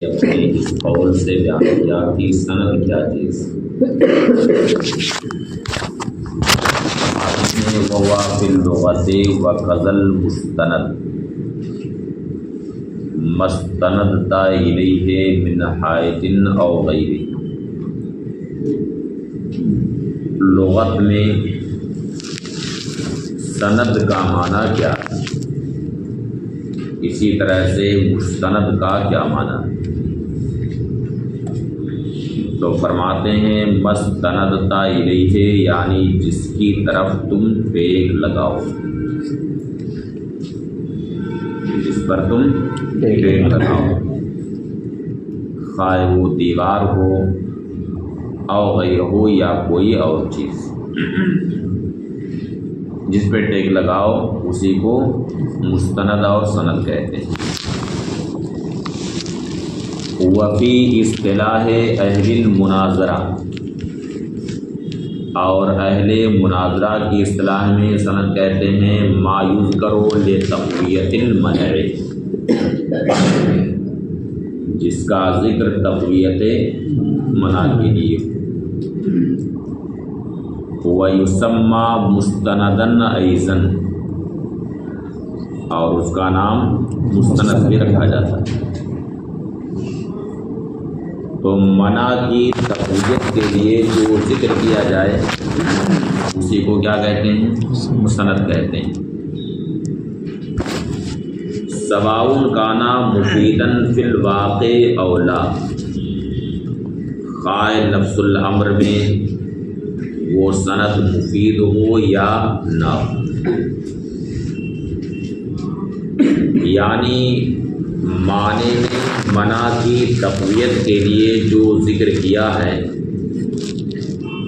اپنے اس قول سے بیان کیا کہ سند کیا چیز وہوا فی اللغت وکذا المستند مستندت الیہ من حائط او غیرہ۔ لغت میں سند کا معنی کیا ہے، اسی طرح سے مستند کا کیا معنی ہے؟ تو فرماتے ہیں مستندتا الیہ، یعنی جس کی طرف تم ٹیک لگاؤ، جس پر تم ٹیک لگاؤ، خواہ وہ دیوار ہو او غیر ہو یا کوئی اور چیز، جس پہ ٹیک لگاؤ اسی کو مستند اور سند کہتے ہیں۔ وفی اصطلاح اہل المناظرہ، اور اہل مناظرہ کی اصطلاح میں سند کہتے ہیں ما یذکر لتقویۃ المنع، جس کا ذکر تقویت منع کے لیے، ویسمى مستندًا ایضاً، اور اس کا نام مستند بھی رکھا جاتا ہے۔ تو منع کی تقویت کے لیے جو ذکر کیا جائے اسی کو کیا کہتے ہیں؟ مستند کہتے ہیں۔ سواء کان مفیدا فی الواقع او لا، خواہ نفس الامر میں وہ سند مفید ہو یا نہ ہو، یعنی معنی میں منع کی تقویت کے لیے جو ذکر کیا ہے،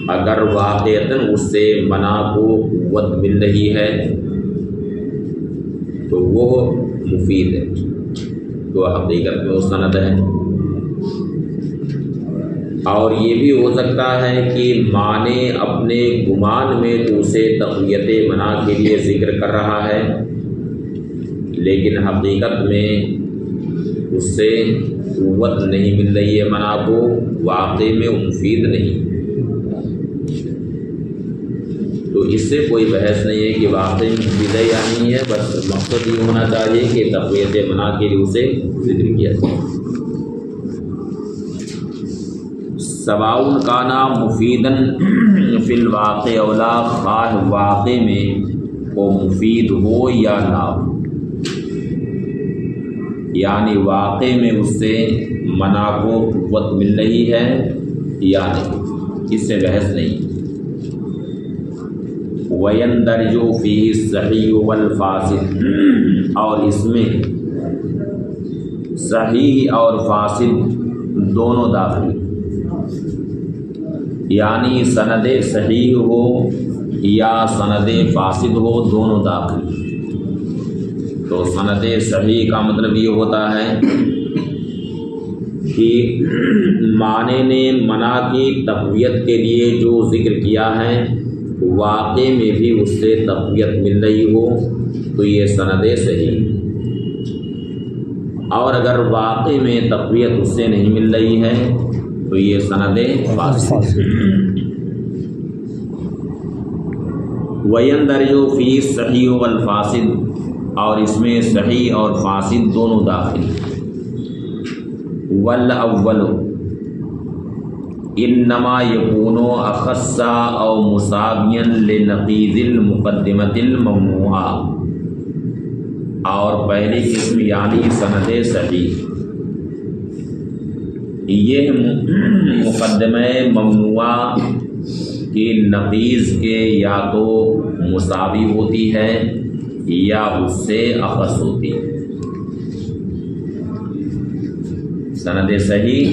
اگر واقعتاً اس سے منع کو قوت مل رہی ہے تو وہ مفید ہے، تو حقیقت میں وہ سند ہے۔ اور یہ بھی ہو سکتا ہے کہ معنی اپنے گمان میں تو اسے تقویت منع کے لیے ذکر کر رہا ہے، لیکن حقیقت میں اس سے قوت نہیں مل رہی ہے منع کو، واقعی میں مفید نہیں۔ تو اس سے کوئی بحث نہیں ہے کہ واقعی مفید ہے یا نہیں ہے، بس مقصد یہ ہونا چاہیے کہ تقویت منع کے لیے اسے ذکر کیا جائے۔ سواء کان مفیدا فی الواقع او لا، خواہ واقع میں وہ مفید ہو یا نہ ہو، یعنی واقع میں اس سے منع کو قوت مل رہی ہے یا نہیں، اس سے بحث نہیں۔ وَيَنْدَرِجُ فِيهِ الصَّحِيحُ وَالْفَاسِدُ، اور اس میں صحیح اور فاسد دونوں داخل، یعنی سند صحیح ہو یا سند فاسد ہو، دونوں داخل۔ تو سند صحیح کا مطلب یہ ہوتا ہے کہ معنی نے منع کی تقویت کے لیے جو ذکر کیا ہے واقع میں بھی اس سے تقویت مل رہی ہو تو یہ سند صحیح، اور اگر واقع میں تقویت اس سے نہیں مل رہی ہے تو یہ سند فاسد۔ وَيَنْدَرِجُ فِيهِ الصَّحِيحُ وَالْفَاسِدُ، اور اس میں صحیح اور فاسد دونوں داخل۔ والاول انما یکون اخص او مساویا لنقیض المقدمۃ الممنوعہ، اور پہلی قسم یعنی سند صحیح، یہ مقدمہ ممنوعہ کی نقیض کے یا تو مساوی ہوتی ہے یا اس سے اخص ہوتی ہے۔ سند صحیح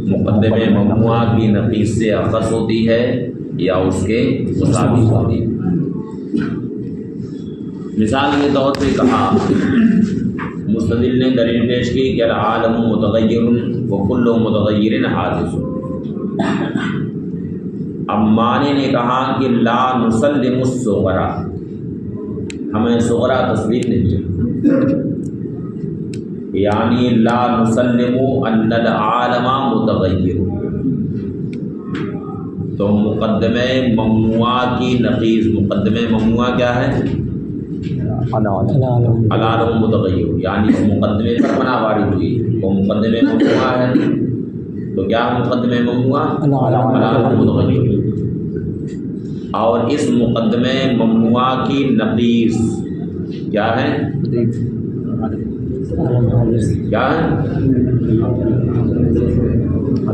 مقدمہ ممنوعہ کی نقیض سے اخص ہوتی ہے یا اس کے مساوی ہوتی ہے۔ مثال کے طور پہ کہا، مستدل نے دلیل پیش کی کہ العالم متغیر وکل متغیر حادث۔ اب معنی نے کہا کہ لا نسلم الصغرى، ہمیں صغرا تسلیم نہیں ہے، یعنی لا نسلم ان العالم متغیر، تو مقدمہ ممنوع کی نقیض، مقدمہ ممنوع کیا ہے؟ العالم متغیر، یعنی اس مقدمے پر منع وارد ہوئی، وہ مقدمہ ممنوع ہے، تو کیا مقدمہ ممنوع؟ العالم متغیر۔ اور اس مقدمہ ممنوع کی نقیض کیا ہے؟ کیا ہے؟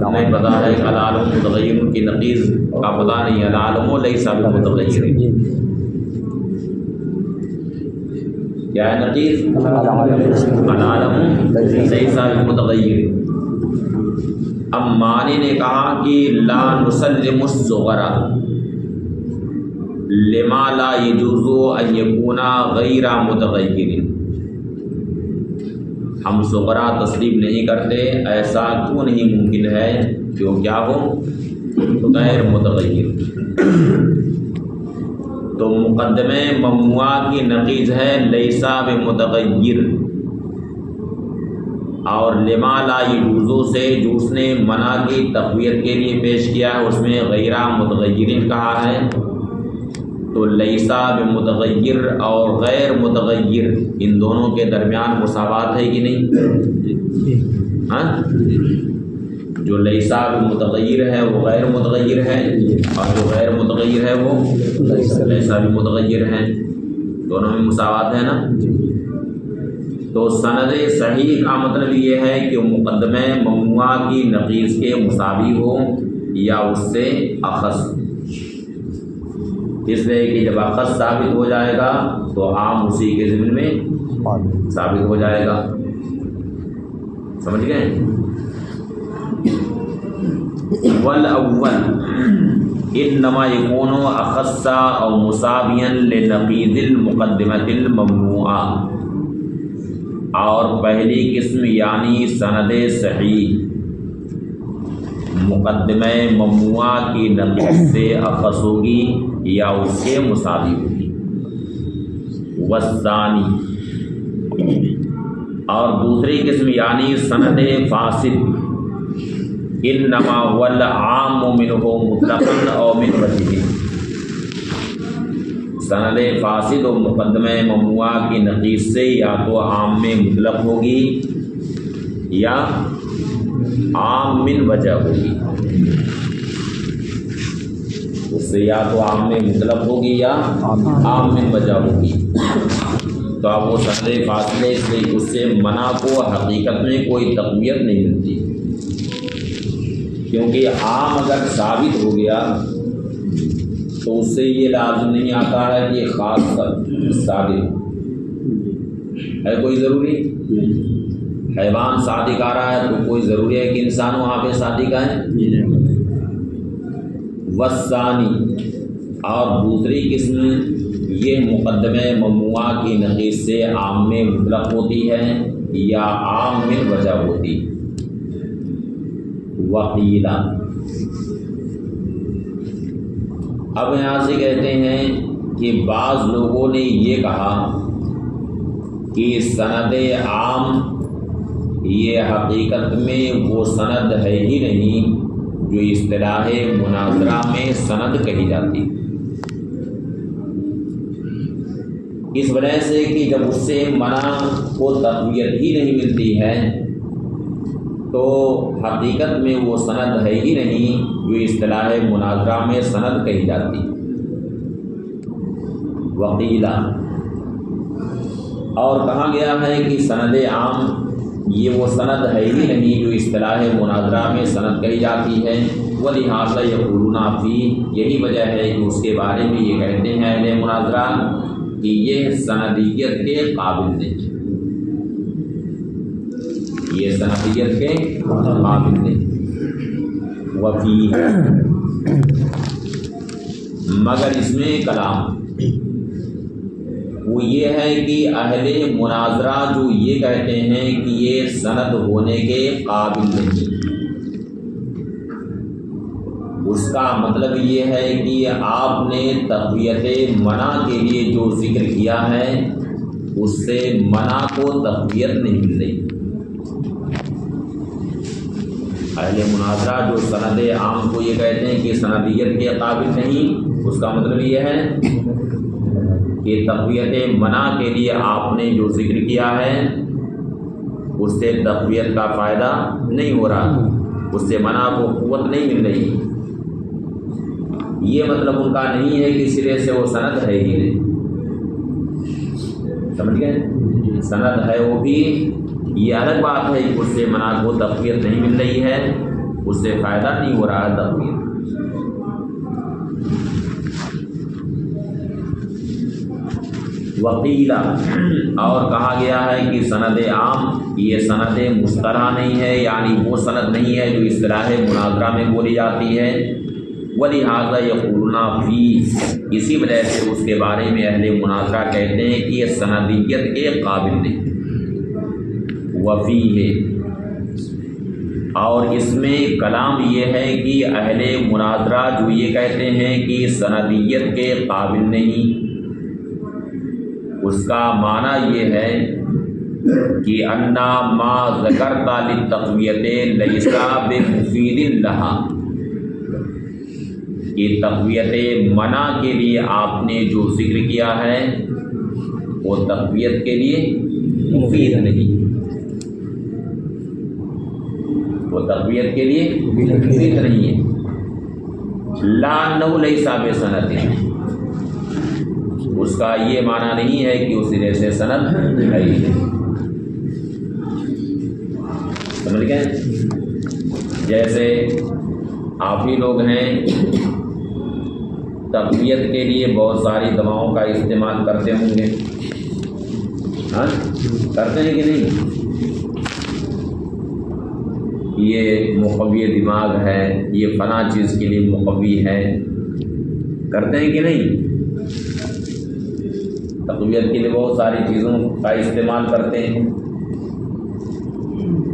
نہیں پتا ہے، العالم متغیر کی نقیض کا پتا نہیں، العالم لیس بمتغیر، کیا ہے نقیض؟ العالم لیس بمتغیر۔ اب معنی نے کہا کہ لا نسلم الصغر لما لا يجوز ان يكون غیر متغیر، ہم صغرا تسلیم نہیں کرتے، ایسا کیوں نہیں ممکن ہے کہ وہ کیا ہو؟ غیر متغیر۔ تو مقدمہ ممنوع کی نقیض ہے لیسا بمتغیر، اور لما لا یجوزو سے جو اس نے منع کی تقویت کے لیے پیش کیا ہے، اس میں غیر متغیرین کہا ہے، تو لیسا بمتغیر اور غیر متغیر ان دونوں کے درمیان مساوات ہے کہ نہیں؟ ہاں، جو لیسا بمتغیر ہے وہ غیر متغیر ہے، اور جو غیر متغیر ہے وہ لیسا بمتغیر ہے، دونوں میں مساوات ہے نا۔ تو سند صحیح کا مطلب یہ ہے کہ مقدمہ ممنوع کی نقیض کے مساوی ہو یا اس سے اخص، اس لیے کہ جب اخص ثابت ہو جائے گا تو عام اسی کے ضمن میں ثابت ہو جائے گا، سمجھ گئے؟ والاول انما یکون اخص او مساویا لنقیض المقدمۃ الممنوعہ، اور پہلی قسم یعنی سند صحیح مقدمہ ممنوع کی نقیض سے اخص ہوگی یا اس کے مساوی ہوگی۔ والثانی، اور دوسری قسم یعنی سند فاسد انما هو العام منہ مطلقا او من وجہ، سند فاسد و مقدمہ ممنوع کی نقیض سے یا تو عام میں مطلق ہوگی یا عام من وجہ ہوگی، اس سے یا تو عام میں مطلق ہوگی یا عام من وجہ ہوگی۔ تو اب وہ سند فاصلے سے اس سے منع کو حقیقت میں کوئی تقویت نہیں ملتی، کیونکہ عام اگر ثابت ہو گیا تو اس سے یہ لازم نہیں آتا ہے کہ خاص صادق ہے، کوئی ضروری حیوان صادق آ رہا ہے تو کوئی ضروری ہے کہ انسان وہاں پہ صادق آئے۔ والثانی، اور دوسری قسم یہ مقدمہ ممنوع کی نقیض سے عام میں مطلق ہوتی ہے یا عام من وجہ ہوتی۔ وقیل، اب یہاں سے کہتے ہیں کہ بعض لوگوں نے یہ کہا کہ سند عام یہ حقیقت میں وہ سند ہے ہی نہیں جو اصطلاح مناظرہ میں سند کہی جاتی، اس وجہ سے کہ جب اس سے منع کو تقویت ہی نہیں ملتی ہے تو حقیقت میں وہ سند ہے ہی نہیں جو اصطلاح مناظرہ میں سند کہی جاتی۔ وقیلہ، اور کہا گیا ہے کہ سند عام یہ وہ سند ہے ہی نہیں جو اصطلاح مناظرہ میں سند کہی جاتی ہے۔ ولہٰذا یقولون فی، یہی وجہ ہے کہ اس کے بارے میں یہ کہتے ہیں اہل مناظرہ کہ یہ سندیت کے قابل نہیں، یہ سندیت کے قابل نہیں۔ وفی، مگر اس میں کلام وہ یہ ہے کہ اہل مناظرہ جو یہ کہتے ہیں کہ یہ سند ہونے کے قابل نہیں، اس کا مطلب یہ ہے کہ آپ نے تقویت منع کے لیے جو ذکر کیا ہے اس سے منع کو تقویت نہیں مل رہی، اہل مناظرہ جو سند عام کو یہ کہتے ہیں کہ سندیت کے قابل نہیں، اس کا مطلب یہ ہے کہ تقویت منع کے لیے آپ نے جو ذکر کیا ہے اس سے تقویت کا فائدہ نہیں ہو رہا، اس سے منع کو قوت نہیں مل رہی، یہ مطلب ان کا نہیں ہے کہ سرے سے وہ سند ہے ہی نہیں، سمجھ گئے؟ سند ہے وہ بھی، یہ الگ بات ہے کہ اس سے منع کو تقویت نہیں مل رہی ہے، اس سے فائدہ نہیں ہو رہا ہے تقویت۔ وقیلا، اور کہا گیا ہے کہ سند عام یہ سند مصطلح نہیں ہے، یعنی وہ سند نہیں ہے جو اصطلاح مناظرہ میں بولی جاتی ہے، ولہذا یقولون فی، اسی وجہ سے اس کے بارے میں اہل مناظرہ کہتے ہیں کہ یہ سندیت کے قابل نہیں، وفی ہے، اور اس میں کلام یہ ہے کہ اہل مناظرہ جو یہ کہتے ہیں کہ سندیت کے قابل نہیں، اس کا معنی یہ ہے کہ انا ما ذکرت للتقویت لیس بمفید لہا، کہ تقویت منع کے لیے آپ نے جو ذکر کیا ہے وہ تقویت کے لیے مفید نہیں، وہ تقویت کے لیے مفید نہیں ہے۔ لا انہ لیس بسند، اس کا یہ معنی نہیں ہے کہ اس سرے سے سند ہے ہی نہیں، سمجھ گئے؟ جیسے آپ ہی لوگ ہیں تقویت کے لیے بہت ساری دواؤں کا استعمال کرتے ہوں گے، ہاں کرتے ہیں کہ نہیں؟ یہ مقوی دماغ ہے، یہ فلاں چیز کے لیے مقوی ہے، کرتے ہیں کہ نہیں؟ تقویت کے لیے بہت ساری چیزوں کا استعمال کرتے ہیں،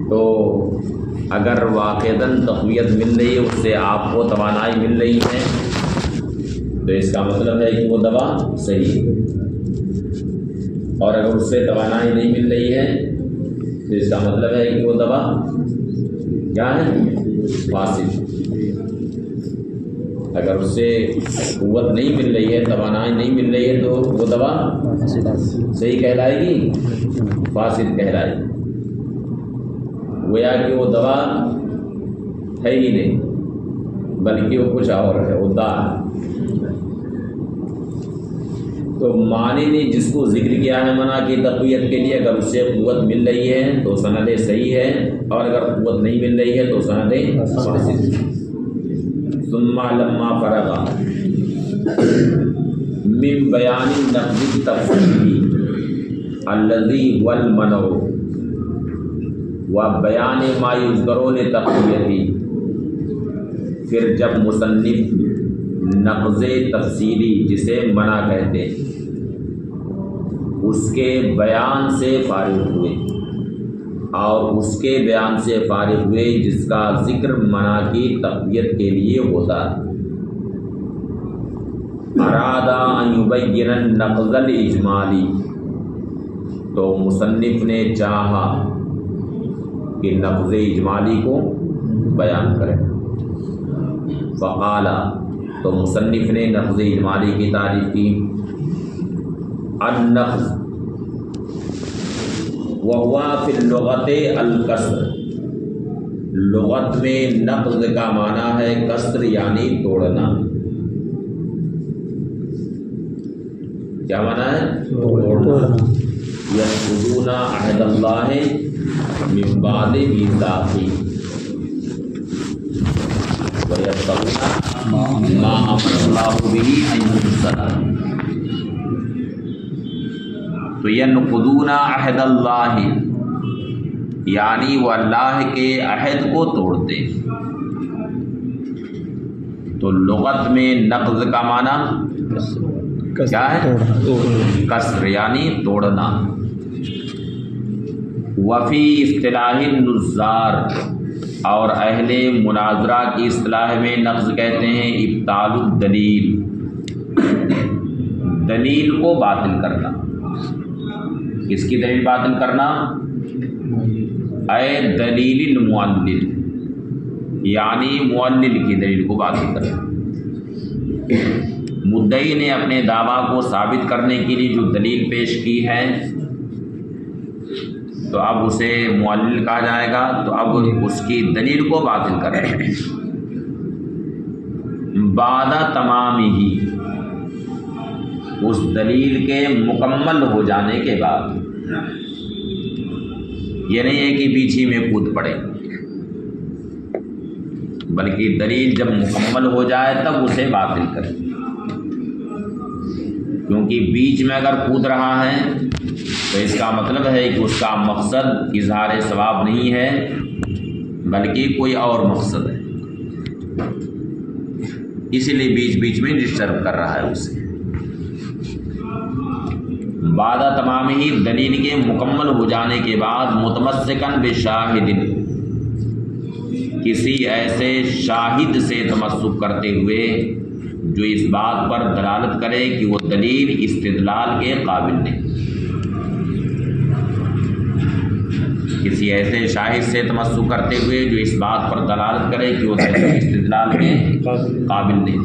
تو اگر واقعتاً تقویت مل رہی ہے، اس سے آپ کو توانائی مل رہی ہے، تو اس کا مطلب ہے کہ وہ دوا صحیح ہے، اور اگر اس سے توانائی نہیں مل رہی ہے تو اس کا مطلب ہے کہ وہ دوا کیا ہے؟ فاسد۔ اگر اس سے قوت نہیں مل رہی ہے، توانائی نہیں مل رہی ہے، تو وہ دوا صحیح کہلائے گی؟ فاسد کہلائے گی، گویا کہ وہ دوا ہے ہی نہیں، بلکہ وہ کچھ اور ہے، وہ دا ہے۔ تو معنی نے جس کو ذکر کیا ہے منع کی تقویت کے لیے، اگر اس سے قوت مل رہی ہے تو سند صحیح ہے، اور اگر قوت نہیں مل رہی ہے تو سند فاسد۔ ثم لما فرغ من بیان نقض التفصیل الذی هو المنع و بیان ما یذکر لتقویتہ، پھر جب مصنف نقض تفصیلی جسے منع کہتے ہیں اس کے بیان سے فارغ ہوئے، اور اس کے بیان سے فارغ ہوئے جس کا ذکر منع کی تقویت کے لیے ہوتا ہے۔ ارادہ ان یبین النقض الاجمالی، تو مصنف نے چاہا کہ نقض اجمالی کو بیان کرے، فقال، تو مصنف نے نقض اجمالی کی تعریف کی، النقض وہو فی اللغت الکسر، لغت میں نقض کا معنی ہے کسر یعنی توڑنا، کیا معنی ہے؟ توڑنا۔ ینقضون عہد اللہ من بعد میثاقہ ویقطعون ما امر اللہ بہ ان یوصل، تو ینقضون عہد اللہ یعنی وہ اللہ کے عہد کو توڑتے، تو لغت میں نقض کا معنی کیا ہے؟ کسر یعنی توڑنا۔ وفی اصطلاح النظار، اور اہل مناظرہ کی اصطلاح میں نقض کہتے ہیں ابطال الدلیل، دلیل کو باطل کرنا۔ کس کی دلیل باطل کرنا؟ اے دلیل المعلل، یعنی معلل کی دلیل کو باطل کرے. مدعی نے اپنے دعویٰ کو ثابت کرنے کے لیے جو دلیل پیش کی ہے تو اب اسے معلل کہا جائے گا، تو اب اس کی دلیل کو باطل کرے. بعد تمام ہی، اس دلیل کے مکمل ہو جانے کے بعد. یہ نہیں ہے کہ بیچ میں کود پڑے، بلکہ دلیل جب مکمل ہو جائے تب اسے باطل کرے. کیونکہ بیچ میں اگر کود رہا ہے تو اس کا مطلب ہے کہ اس کا مقصد اظہار ثواب نہیں ہے بلکہ کوئی اور مقصد ہے، اسی لیے بیچ بیچ میں ڈسٹرب کر رہا ہے اسے. بعد تمام ہی، دلیل کے مکمل ہو جانے کے بعد، متمسکن بشاہد، کسی ایسے شاہد سے تمسک کرتے ہوئے جو اس بات پر دلالت کرے کہ وہ دلیل استدلال کے قابل نہیں. کسی ایسے شاہد سے تمسک کرتے ہوئے جو اس بات پر دلالت کرے کہ وہ دلیل استدلال کے قابل نہیں.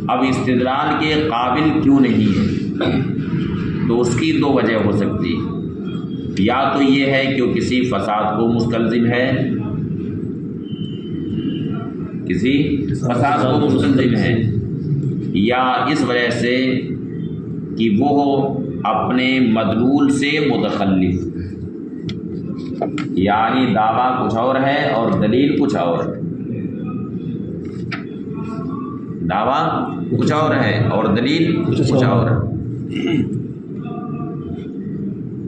اب استدلال کے قابل کیوں نہیں ہے؟ تو اس کی دو وجہ ہو سکتی ہے. یا تو یہ ہے کہ وہ کسی فساد کو مستلزم ہے، کسی فساد کو مستلزم ہے، یا اس وجہ سے کہ وہ اپنے مدلول سے متخلف، یعنی دعویٰ کچھ اور ہے اور دلیل کچھ اور ہے. دعویٰ کچھ اور ہے اور دلیل کچھ اور ہے.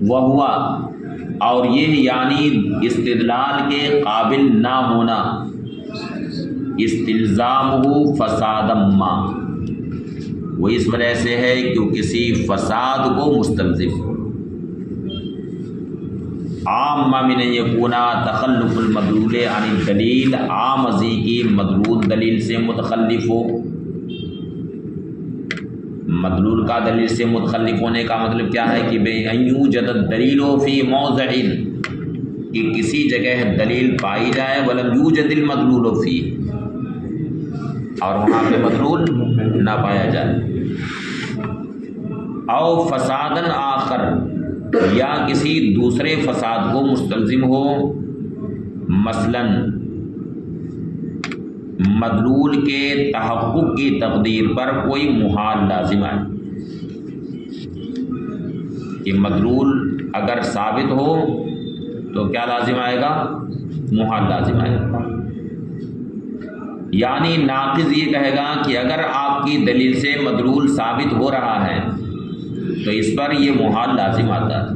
وہ ہوا، اور یہ یعنی استدلال کے قابل نہ ہونا، استلزامہ فساد ما، وہ اس وجہ سے ہے کہ وہ کسی فساد کو مستلزم. عام من یکون تخلف المدلول عن الدلیل، عام ازی کی مدلول دلیل سے متخلف ہو. مدلول کا دلیل سے متخلف ہونے کا مطلب کیا ہے کہ بے یوجد الدلیل فی موضع، کہ کسی جگہ دلیل پائی جائے ولم یوجد المدلول فی، اور وہاں پہ مدلول نہ پایا جائے. او فسادن آخر، یا کسی دوسرے فساد کو مستلزم ہو، مثلاً مدلول کے تحقق کی تقدیر پر کوئی محال لازم آئے. کہ مدلول اگر ثابت ہو تو کیا لازم آئے گا؟ محال لازم آئے گا. یعنی ناقض یہ کہے گا کہ اگر آپ کی دلیل سے مدلول ثابت ہو رہا ہے تو اس پر یہ محال لازم آتا ہے.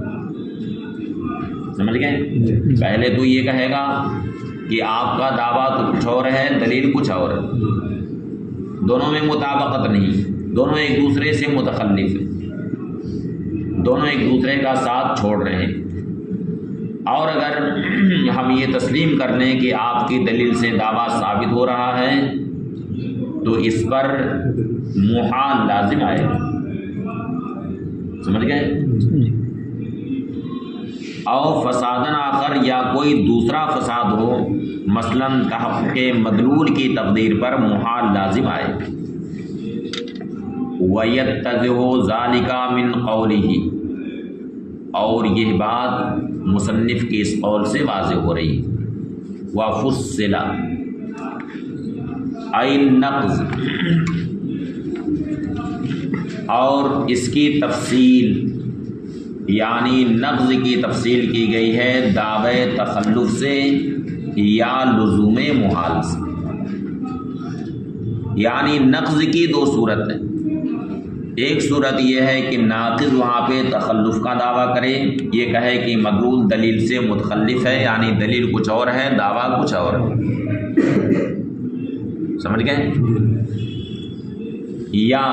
سمجھ گئے؟ پہلے تو یہ کہے گا کہ آپ کا دعویٰ تو کچھ اور ہے، دلیل کچھ اور ہے، دونوں میں مطابقت نہیں، دونوں ایک دوسرے سے متخلف ہیں، دونوں ایک دوسرے کا ساتھ چھوڑ رہے ہیں. اور اگر ہم یہ تسلیم کر لیں کہ آپ کی دلیل سے دعویٰ ثابت ہو رہا ہے تو اس پر محال لازم آئے گا. سمجھ گئے؟ او فسادن آخر، یا کوئی دوسرا فساد ہو، مثلاً تحقق مدلول کی تقدیر پر محال لازم آئے. وَيَتَّضِحُ ذَلِكَ مِنْ قَوْلِهِ، اور یہ بات مصنف کے اس قول سے واضح ہو رہی. وَفُصِّلَ أَيْ النَّقْض، اور اس کی تفصیل یعنی نقض کی تفصیل کی گئی ہے دعوی تخلف سے یا لزوم محال سے. یعنی نقض کی دو صورت ہیں. ایک صورت یہ ہے کہ ناقض وہاں پہ تخلف کا دعویٰ کرے، یہ کہے کہ مدلول دلیل سے متخلف ہے، یعنی دلیل کچھ اور ہے، دعویٰ کچھ اور ہے. سمجھ گئے؟ یا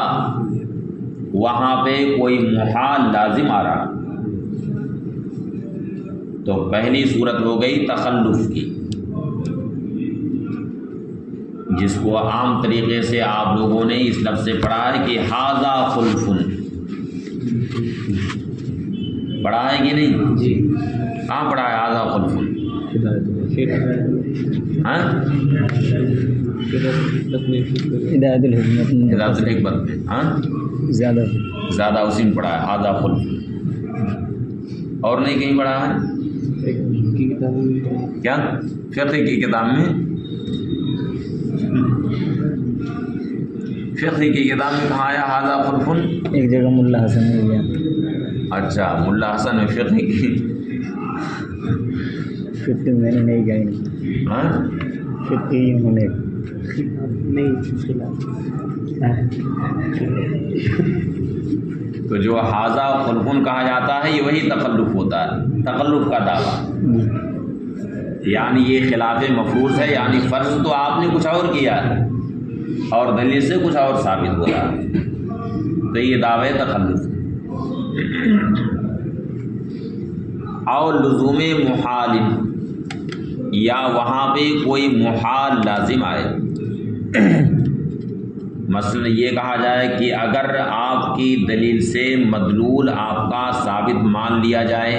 وہاں پہ کوئی محال لازم آ رہا. تو پہلی صورت ہو گئی تخلف کی، جس کو عام طریقے سے آپ لوگوں نے اس لفظ سے پڑھا ہے کہ ھذا خلفن. پڑھا ہے کہ نہیں؟ کہاں پڑھا ہے ھذا خلفن؟ ہاں ہدایت الحکمت میں ہاں زیادہ اسی میں پڑھا ہے ہذا خلف، اور نہیں کہیں پڑھا ہے کیا فقہ کی کتاب میں؟ فقہ کی کتاب میں کہاں آیا ہذا خلف؟ ایک جگہ ملا حسن نے لیا. اچھا ملا حسن نے فقہ کی فقہ میں نے نہیں گئی ہاں فقہ ہونے نہیں. تو جو ہذا خلف کہا جاتا ہے یہ وہی تخلف ہوتا ہے، تخلف کا دعویٰ، یعنی یہ خلاف مفروض ہے، یعنی فرض تو آپ نے کچھ اور کیا ہے اور دلیل سے کچھ اور ثابت ہو رہا ہے، تو یہ دعوی تخلف. اور لزوم محال، یا وہاں پہ کوئی محال لازم آئے، مثلا یہ کہا جائے کہ اگر آپ کی دلیل سے مدلول آپ کا ثابت مان لیا جائے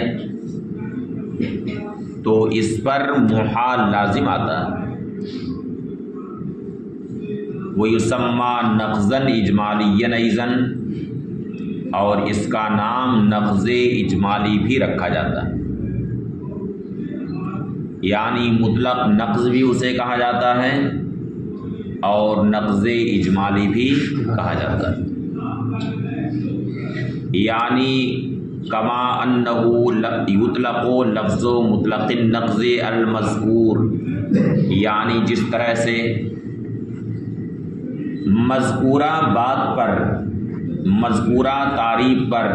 تو اس پر محال لازم آتا ہے، وَيُسَمَّى نَقْضًا اِجْمَالِيًّا أَيْضًا، اور اس کا نام نقض اجمالی بھی رکھا جاتا ہے، یعنی مطلق نقض بھی اسے کہا جاتا ہے اور نقض اجمالی بھی کہا جاتا ہے. یعنی کما انہ یطلق لفظ مطلق النقض المذکور، یعنی جس طرح سے مذکورہ بات پر، مذکورہ تعریف پر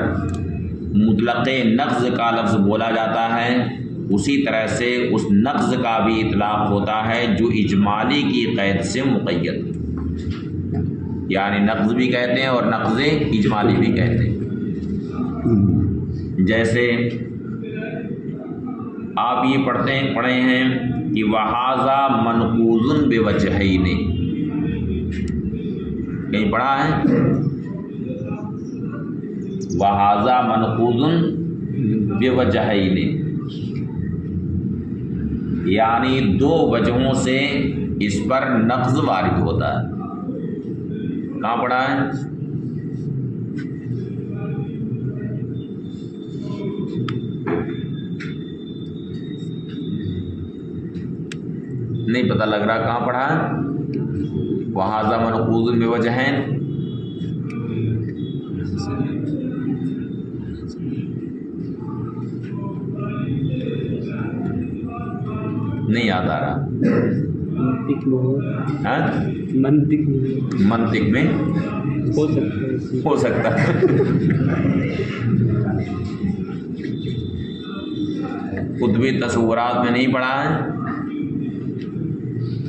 مطلق نقض کا لفظ بولا جاتا ہے، اسی طرح سے اس نقض کا بھی اطلاق ہوتا ہے جو اجمالی کی قید سے مقید، یعنی نقض بھی کہتے ہیں اور نقض اجمالی بھی کہتے ہیں. جیسے آپ یہ پڑھے ہیں کہ وَهَذَا مَنْقُوضٌ بِوَجْهَيْنِ، کہیں پڑھا ہے وَهَذَا مَنْقُوضٌ بِوَجْهَيْنِ، یعنی دو وجہوں سے اس پر نقض وارد ہوتا ہے. کہاں پڑھا ہے؟ نہیں پتہ لگ رہا کہاں پڑھا ہے؟ وَهَذَا مَنْقُوضٌ بِوَجْهَيْنِ، نہیں یاد آ رہا. منطق میں ہو سکتا ہے. قطبی تصورات میں نہیں پڑھا ہے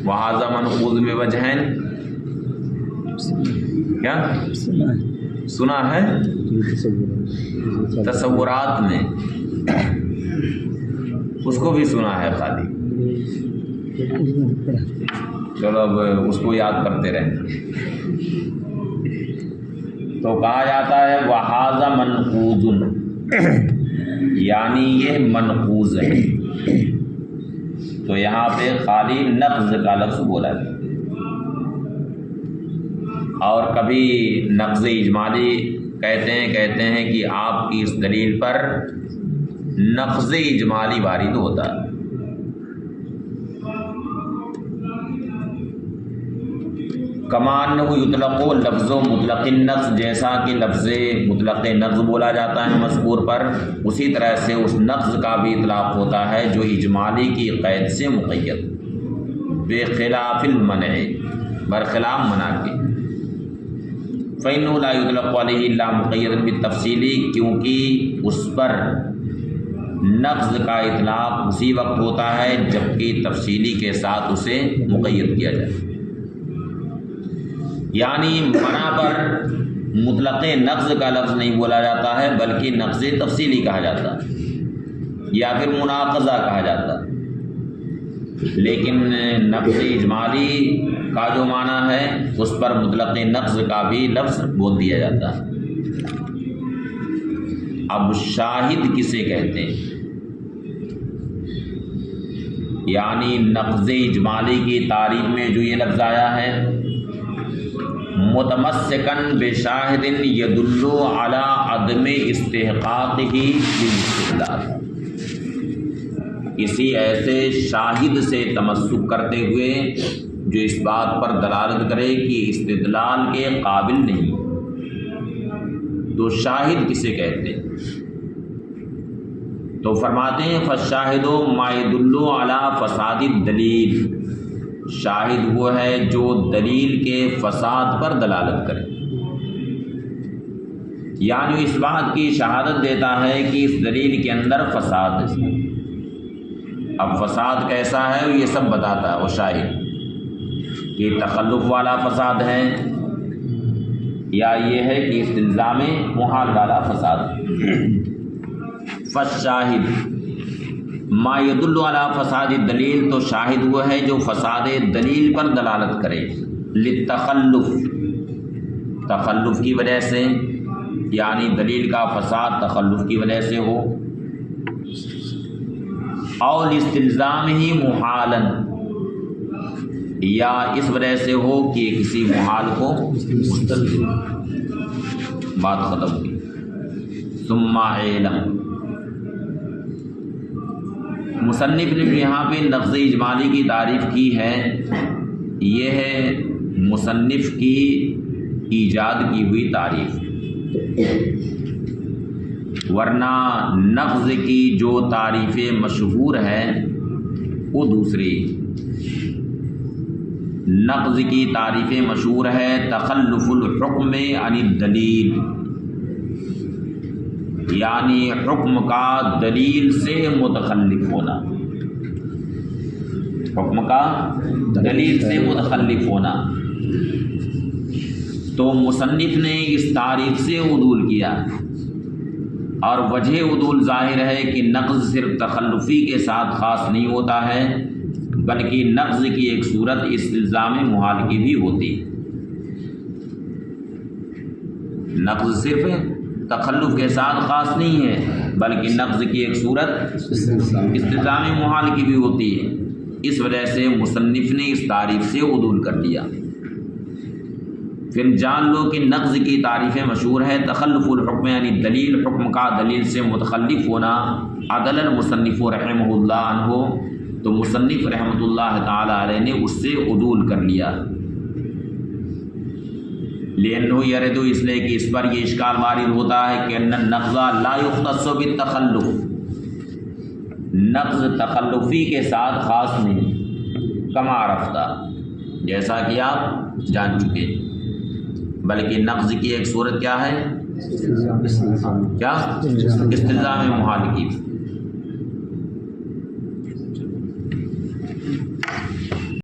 وَهَذَا مَنْقُوضٌ بِوَجْهَيْنِ؟ کیا سنا ہے؟ تصورات میں اس کو بھی سنا ہے خالی. چلو اب اس کو یاد کرتے رہیں. تو کہا جاتا ہے وَهَذَا مَنْقُوضٌ، یعنی یہ منقوض ہے، تو یہاں پہ خالی نقض کا لفظ بولا ہے. اور کبھی نقض اجمالی کہتے ہیں کہ آپ کی اس دلیل پر نقض اجمالی وارد ہوتا ہے. کما انہ یطلق لفظ مطلق النقض، جیسا کہ لفظ مطلق نقض بولا جاتا ہے مذکور پر، اسی طرح سے اس نقض کا بھی اطلاق ہوتا ہے جو اجمالی کی قید سے مقید، بخلاف المنع، برخلاف منع کے. فإنه لا يطلق عليه إلا مقيدا بالتفصيل، کیونکہ اس پر نقض کا اطلاق اسی وقت ہوتا ہے جبکہ تفصیلی کے ساتھ اسے مقید کیا جائے. یعنی منع پر مطلق نقض کا لفظ نہیں بولا جاتا ہے بلکہ نقض تفصیلی کہا جاتا ہے یا پھر مناقضہ کہا جاتا ہے. لیکن نقض اجمالی کا جو معنی ہے اس پر مطلق نقض کا بھی لفظ بول دیا جاتا ہے. اب شاہد کسے کہتے ہیں؟ یعنی نقض اجمالی کی تعریف میں جو یہ لفظ آیا ہے متمسکن بشاہد یدل علی عدم استحقاقہ بالاستدلال، کسی ایسے شاہد سے تمسک کرتے ہوئے جو اس بات پر دلالت کرے کہ استدلال کے قابل نہیں، تو شاہد کسے کہتے ہیں؟ تو فرماتے ہیں فالشاہد ما يدل علی فساد الدلیل، شاہد وہ ہے جو دلیل کے فساد پر دلالت کرے، یعنی اس بات کی شہادت دیتا ہے کہ اس دلیل کے اندر فساد ہے۔ اب فساد کیسا ہے یہ سب بتاتا ہے وہ شاہد، کہ تخلف والا فساد ہے یا یہ ہے کہ استلزام محال والا فساد۔ فالشاہد ما يدل علی فساد الدلیل، تو شاہد وہ ہے جو فساد دلیل پر دلالت کرے، للتخلف، تخلف کی وجہ سے، یعنی دلیل کا فساد تخلف کی وجہ سے ہو، اور استلزام ہی محالن، یا اس وجہ سے ہو کہ کسی محال کو مستلزم، بات ختم ہوئی۔ ثم علم، مصنف نے یہاں پہ لفظ اجمالی کی تعریف کی ہے، یہ ہے مصنف کی ایجاد کی ہوئی تعریف، ورنہ نقض کی جو تعریفیں مشہور ہے وہ دوسری۔ نقض کی تعریفیں مشہور ہے تخلف الحکم عن الدلیل، یعنی حکم کا دلیل سے متخلف ہونا، حکم کا دلیل سے متخلف ہونا۔ تو مصنف نے اس تعریف سے عدول کیا، اور وجہ عدول ظاہر ہے کہ نقض صرف تخلفی کے ساتھ خاص نہیں ہوتا ہے، بلکہ نقض کی ایک صورت استلزام محال کی بھی ہوتی۔ نقض صرف تخلف کے ساتھ خاص نہیں ہے، بلکہ نقض کی ایک صورت استلزام محال کی بھی ہوتی ہے۔ اس وجہ سے مصنف نے اس تعریف سے عدول کر دیا۔ پھر جان لو کہ نقض کی تعریفیں مشہور ہے تخلف الحکم یعنی دلیل، حکم کا دلیل سے متخلف ہونا۔ عدل المصنف رحمہ اللہ عنہ، تو مصنف رحمۃ اللہ تعالی علیہ نے اس سے عدول کر لیا۔ لأنه يرد، اس لیے کہ اس پر یہ اشکال وارد ہوتا ہے کہ ان النقض لا يختص بالتخلف، نقض تخلفی کے ساتھ خاص نہیں، کما عرفتہ، جیسا کہ آپ جان چکے، بلکہ نقض کی ایک صورت کیا ہے؟ کیا؟ استلزام محال کی۔